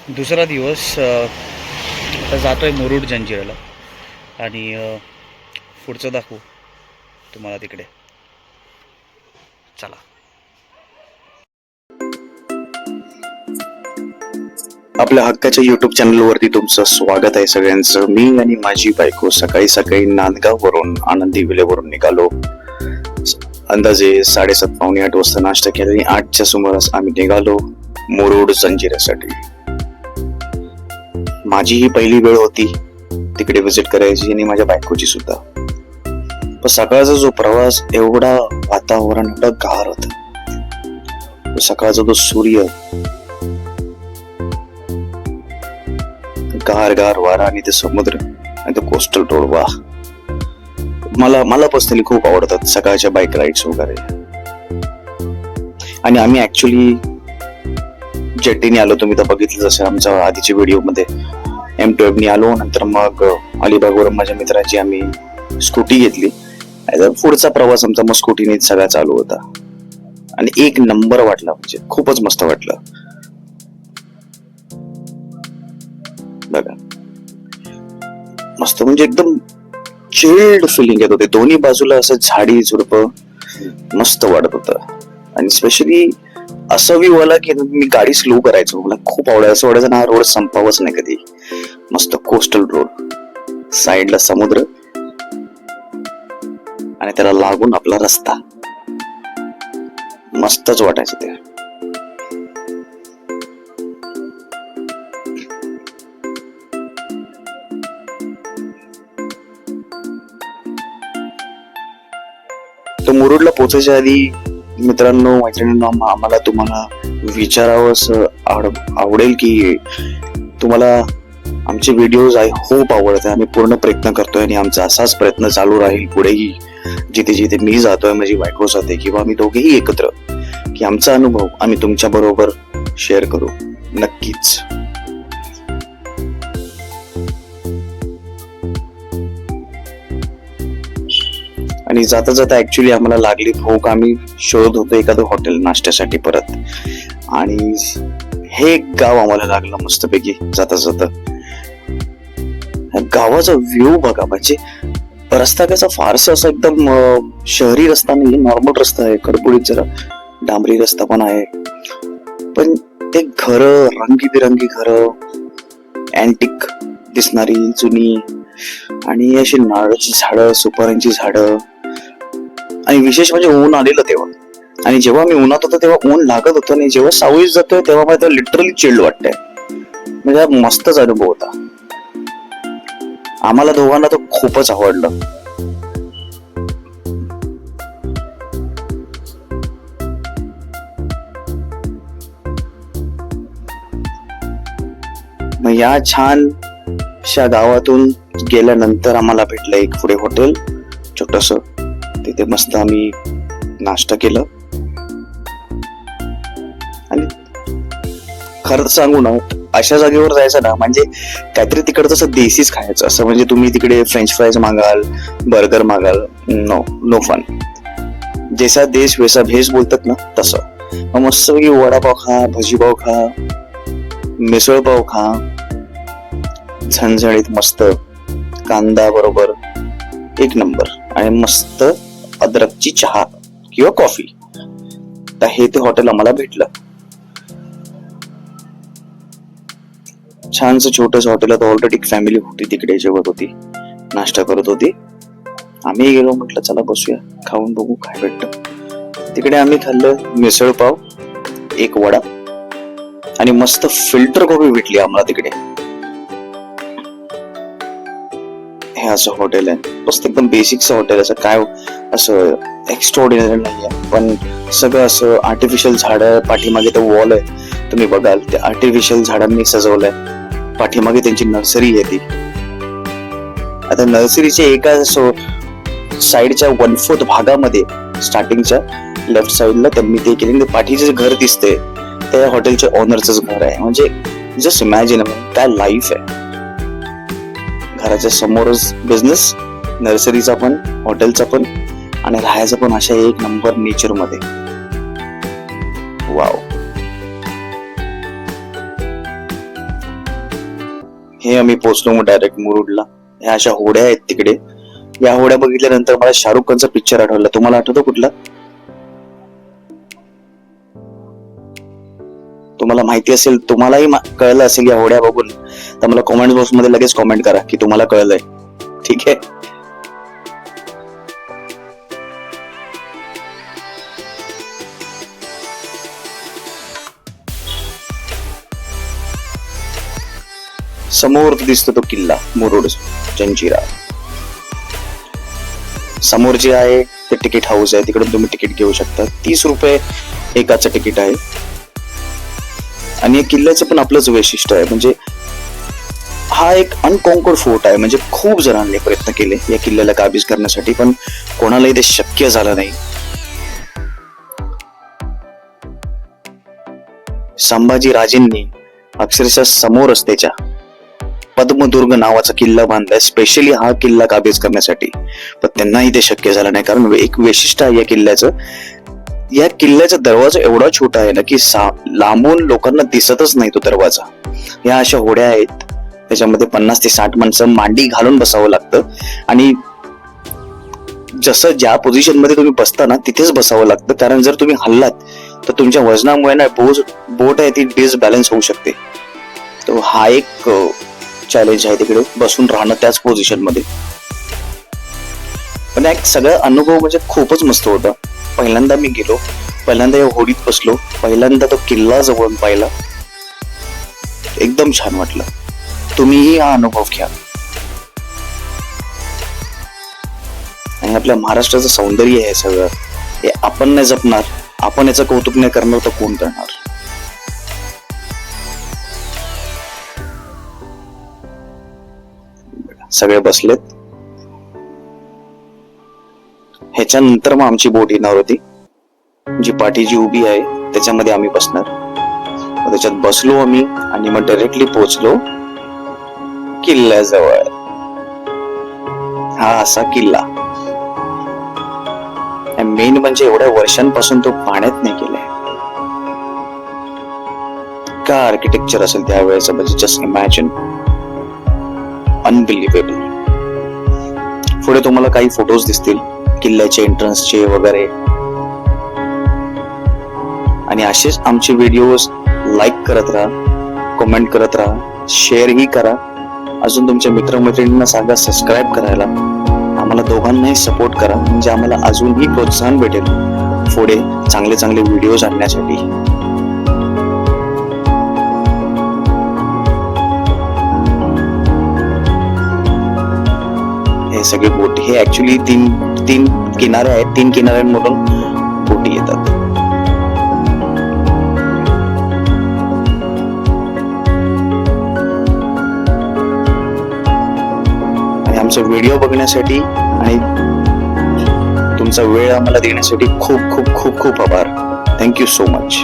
दुसरा दिवस आता जातोय मुरुड जंजिराला आणि पुढचं दाखवू तुम्हाला तिकडे. चला. आपल्या हक्काच्या युट्यूब चॅनलवरती तुमचं स्वागत आहे सगळ्यांचं. मी आणि माझी बायको सकाळी सकाळी नांदगाव वरून आनंदी विलेवरून निघालो. अंदाजे 7:30-8 वाजता नाश्ता केला आणि 8च्या सुमारास आम्ही निघालो मुरुड जंजिऱ्यासाठी. माझी ही पहिली वेळ होती तिकडे व्हिजिट करायची आणि माझ्या बायकोची सुद्धा. पण सकाळचा जो प्रवास, एवढा वातावरण एवढं गार होत. सकाळचा तो सूर्य, गार गार वारा आणि ते समुद्र आणि तो कोस्टल रोड. वाह, मला पर्सनली खूप आवडतात सकाळच्या बाईक राईड्स वगैरे. आणि आम्ही ऍक्च्युली जेट्टीने आलो. तुम्ही तर बघितलं जसं आमच्या आधीच्या व्हिडिओ मध्ये M12 आलो. नंतर मग अलिबागवरून माझ्या मित्राची आम्ही स्कूटी घेतली. पुढचा प्रवास आमचा मग स्कूटीने सगळा चालू होता आणि एक नंबर वाटला, म्हणजे खूपच मस्त वाटलं. बघा, मस्त म्हणजे एकदम चिल्ड फिलिंग येत होते. दोन्ही बाजूला असं झाडी झुडप मस्त वाटत होतं. आणि स्पेशली असं व्ह्यू आला की मी गाडी स्लो करायचो. मला खूप आवडायचं ना, रोड संपावच नाही कधी. मस्त कोस्टल रोड, साइडला समुद्र आणि त्याला लागून आपला रस्ता. मस्तच वाटायचं ते. तर मुरुडला पोहोचायच्या आधी मित्रांनो, मैत्रिणींनो, आम्हाला तुम्हाला विचारावं असं आवडेल की तुम्हाला आमचे व्हिडिओज आय होप आवडतात. आम्ही पूर्ण प्रयत्न करतोय आणि आमचा असाच प्रयत्न चालू राहील पुढेही. जिथे जिथे मी जातोय, माझी बायको जाते किंवा आम्ही दोघेही एकत्र, की आमचा अनुभव आम्ही तुमच्या बरोबर शेअर करू नक्कीच. आणि जाता जाता ऍक्च्युली आम्हाला लागली भूक. आम्ही शोधत होतो एखादं हॉटेल नाश्त्यासाठी परत. आणि हे गाव आम्हाला लागलं मस्तपैकी जाता जाता. गावाचा व्ह्यू बघा, म्हणजे रस्ता कसा फारसा असं एकदम शहरी रस्ता नाही, नॉर्मल रस्ता आहे. कडबुडीत जरा डांबरी रस्ता पण आहे. पण ते घर, रंगीबिरंगी घर, अँटिक दिसणारी जुनी, आणि अशी नारळाची झाडं, सुपाऱ्यांची झाडं. आणि विशेष म्हणजे ऊन आलेलं तेव्हा. आणि जेव्हा मी उन्हात होतो तेव्हा ऊन लागत होतं, आणि जेव्हा सावळीत जातोय तेव्हा मला लिटरली चिल्ड वाटतंय. म्हणजे मस्तच अनुभव होता. आम्हाला दोघांना तो खूपच आवडलं. मग या छान अशा गावातून गेल्यानंतर आम्हाला भेटलं एक पुढे हॉटेल छोटस. तिथे मस्त आम्ही नाश्ता केलं. आणि खरं सांगू ना, अशा जागेवर जायचं ना, म्हणजे काहीतरी तिकडचं असं देसीच खायचं. असं म्हणजे तुम्ही तिकडे फ्रेंच फ्राईज मागाल, बर्गर मागाल, नो फन. जैसा देश वैसा भेस बोलतात ना, तसं. मग मस्त वडापाव खा, भजीपाव खा, मिसळपाव खा, झणझणीत मस्त कांदा बरोबर, एक नंबर. आणि मस्त अद्रकची चहा किंवा कॉफी. तर हे ते हॉटेल आम्हाला भेटलं. छानस छोटस हॉटेल होतं. ऑलरेडी एक फॅमिली होती तिकडे, जेवत होती, नाश्ता करत होती. आम्ही गेलो, म्हटलं चला बसूया, खाऊन बघू काय भेटतं. तिकडे आम्ही खाल्लं मिसळ पाव, एक वडा आणि मस्त फिल्टर कॉफी भेटली आम्हाला तिकडे. हे असं हॉटेल आहे, मस्त एकदम बेसिकचं हॉटेल. असं काय असं एक्स्ट्राऑर्डिनरी नाहीये, पण सगळं असं आर्टिफिशियल झाड. पाठीमागे तर वॉल आहे, तुम्ही बघाल ते आर्टिफिशियल झाडांनी सजवलंय. पाठीमागे त्यांची नर्सरी आहे ती. आता नर्सरीच्या एका साइडच्या 1/4 भागामध्ये, स्टार्टिंगच्या लेफ्ट साइडला त्यांनी ते केले. पाठीचे जे घर दिसते ते हॉटेलच्या ओनरचंच घर आहे. म्हणजे जस्ट इमॅजिन काय लाईफ आहे. घराच्या समोरच बिझनेस, नर्सरीचा पण, हॉटेलचा पण, आणि राहायचं पण अशा एक नंबर नेचर मध्ये. वाव. हे आम्ही पोहोचलो मग डायरेक्ट मुरुडला. ह्या अशा होड्या आहेत तिकडे. या होड्या बघितल्यानंतर मला शाहरुख खानचा पिक्चर आठवला. तुम्हाला आठवतो कुठला? तुम्हाला माहिती असेल, तुम्हालाही कळलं असेल या होड्या बघून, तर मला कॉमेंट बॉक्स मध्ये लगेच कॉमेंट करा की तुम्हाला कळलंय. ठीक आहे. समोर दिसतो तो किल्ला मुरुड जंजिरा. समोर जे आहे ते तिकीट हाऊस आहे, तिकडून तुम्ही तिकीट घेऊ शकता. 30 रुपये एकाचं तिकीट आहे. आणि या किल्ल्याचं पण आपलंच वैशिष्ट्य आहे, म्हणजे हा एक अनकॉन्कर्ड फोर्ट आहे. म्हणजे खूप जणांनी प्रयत्न केले या किल्ल्याला काबीज करण्यासाठी, पण कोणालाही ते शक्य झालं नाही. संभाजी राजेंनी अक्षरशः समोर रस्त्याच्या पद्मदुर्ग नावाचा किल्ला बांधलाय स्पेशली हा किल्ला काबीज करण्यासाठी, पण त्यांनाही ते शक्य झालं नाही. कारण एक वैशिष्ट्य आहे या किल्ल्याचा दरवाजा एवढा छोटा आहे ना की लांबून लोकांना दिसतच नाही तो दरवाजा. या अशा होड्या आहेत, त्याच्यामध्ये 50 ते 60 माणसं मांडी घालून बसावं लागतं. आणि जसं ज्या पोझिशन मध्ये तुम्ही बसता ना तिथेच बसावं लागतं, कारण जर तुम्ही हल्लात तर तुमच्या वजनामुळे ना बोट आहे ती डिसबॅलन्स होऊ शकते. तर हा एक चॅलेंज आहे तिकडे बसून राहणं त्याच पोझिशन मध्ये. पण एक सगळा अनुभव म्हणजे खूपच मस्त होता. पहिल्यांदा मी गेलो, पहिल्यांदा या होडीत बसलो, पहिल्यांदा तो किल्ला जवळून पाहिला, एकदम छान वाटलं. तुम्हीही हा अनुभव घ्या. आणि आपल्या महाराष्ट्राचं सौंदर्य आहे सगळं, हे आपण नाही जपणार, आपण याचं कौतुक नाही करणार तर कोण करणार? सगळे बसलेत. ह्याच्यानंतर मग आमची बोट येणार होती, जी पाठी जी उभी आहे त्याच्यामध्ये आम्ही बसणार. त्याच्यात बसलो आम्ही आणि मग डायरेक्टली पोहोचलो किल्ल्याजवळ. हा असा किल्ला. मेन म्हणजे एवढ्या वर्षांपासून तो पाण्यात नाही गेलाय. का आर्किटेक्चर असेल त्यावेळेचं, म्हणजे जस्ट इमॅजिन, अनबिलिव्हेबल. पुढे तुम्हाला काही फोटोज दिसतील किल्ल्याचे एंट्रन्सचे वगैरे. आणि असेच आमचे व्हिडिओज लाईक करत राहा, कमेंट करत राहा, शेअरही करा. अजून तुमच्या मित्रमैत्रिणींना सांगा सबस्क्राईब करायला. आम्हाला दोघांनाही सपोर्ट करा, म्हणजे आम्हाला अजूनही प्रोत्साहन भेटेल पुढे चांगले चांगले व्हिडिओज आणण्यासाठी. हे सगळे बोटी, हे ऍक्च्युली तीन किनारे आहेत, 3 किनाऱ्यांमधून बोटी येतात. आणि आमचा व्हिडिओ बघण्यासाठी आणि तुमचा वेळ आम्हाला देण्यासाठी खूप खूप खूप खूप आभार. Thank you so much.